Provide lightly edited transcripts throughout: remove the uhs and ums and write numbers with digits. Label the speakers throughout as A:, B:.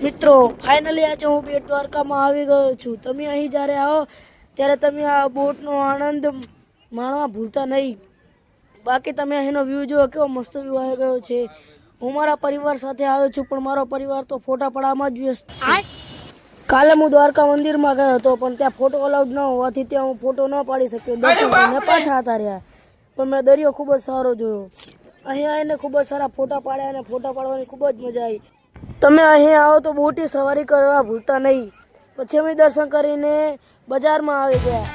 A: મિત્રો ફાઇનલી આજે હું બેટ દ્વારકામાં આવી ગયો છું। તમે અહીં જ્યારે આવો ત્યારે તમે આ બોટનો આનંદ માણવા ભૂલતા નહીં। બાકી તમે અહીંનો વ્યૂ જુઓ, કેવો મસ્ત વ્યૂ આવી ગયો છે। હું મારા પરિવાર સાથે આવ્યો છું, પણ મારો પરિવાર તો ફોટા પડાવવામાં જ વ્યસ્ત છે। કાલે હું દ્વારકા મંદિરમાં ગયો હતો, પણ ત્યાં ફોટો અલાઉડ ન હોવાથી ત્યાં હું ફોટો ન પાડી શક્યો। દર્શન કરીને પાછા હતા રહ્યા, પણ મેં દરિયો ખૂબ જ સારો જોયો। અહીં આવીને ખૂબ જ સારા ફોટા પાડ્યા અને ફોટા પાડવાની ખૂબ જ મજા આવી। તમે અહીં આવો તો બોટની સવારી કરવા ભૂલતા નહીં। પછી અમે દર્શન કરીને બજારમાં આવી ગયા।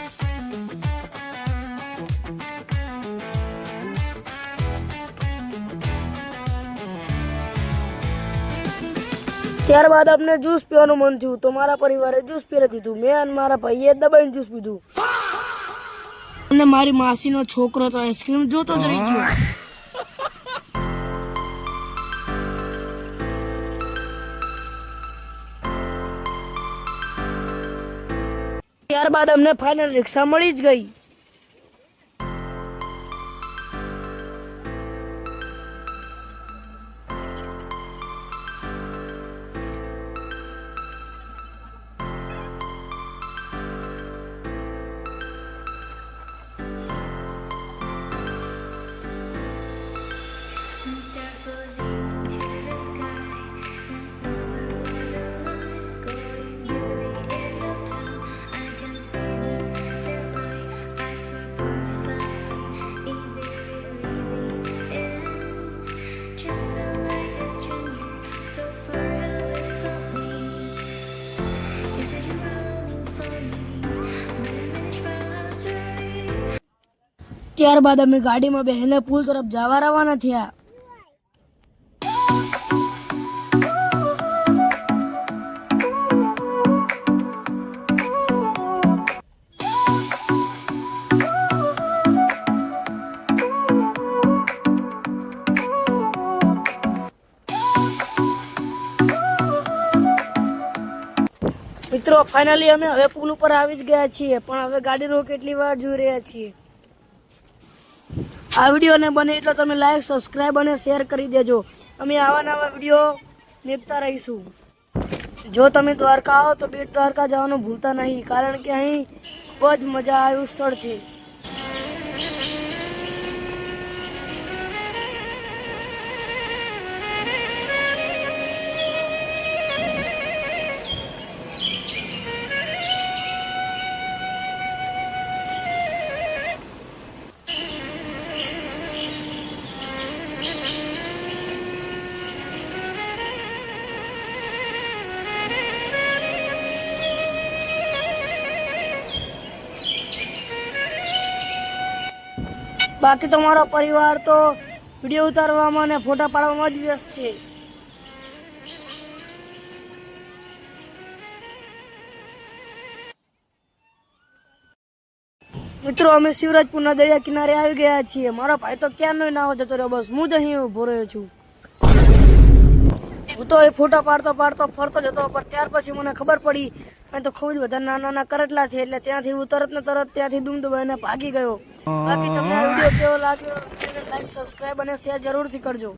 A: ત્યારબાદ અમને જ્યુસ પીવાનું મન થયું, તો મારા પરિવારે જ્યુસ પી દીધું। મેં અને મારા ભાઈએ દબાઈને જ્યુસ પીધું અને મારી માસીનો છોકરો તો આઈસ્ક્રીમ જોતો જ રહી ગયો। ત્યારબાદ અમને ફાઇનલ રિક્ષા મળી જ ગઈ। ત્યારબાદ અમે ગાડીમાં બેહીને પુલ તરફ જવા રવાના થયા। મિત્રો ફાઇનલી અમે હવે પુલ ઉપર આવી જ ગયા છીએ, પણ હવે ગાડી રોકે કેટલી વાર જોઈ રહ્યા છીએ। આ વિડીયોને બને એટલો તમે લાઈક, સબસ્ક્રાઈબ અને શેર કરી દેજો। અમે આવા નવા વિડીયો મેકતા રહીશું। જો તમે દ્વારકા આવો તો બેટ દ્વારકા જવાનું ભૂલતા નહીં, કારણ કે અહીં ખૂબ જ મજા આવ્યું સ્થળ છે। બાકી તમારો પરિવાર તો વિડીયો ઉતારવામાં અને ફોટા પાડવામાં જ વ્યસ્ત છે। મિત્રો અમે શિવરાજપુરના દરિયા કિનારે આવી ગયા છીએ। મારો ભાઈ તો ક્યારનો નાવા જતો રહ્યો, બસ હું જ અહીં ઊભો રહ્યો છું। હું તો એ ફોટા પાડતો ફરતો જતો, પણ ત્યાર પછી મને ખબર પડી અહીં તો ખૂબ જ બધા નાના કરટલા છે, એટલે ત્યાંથી હું તરત ત્યાંથી દુમ દબાઈને ભાગી ગયો। બાકી તમને આ વિડીયો કેવો લાગ્યો, લાઈક, સબસ્ક્રાઈબ અને શેર જરૂરથી કરજો।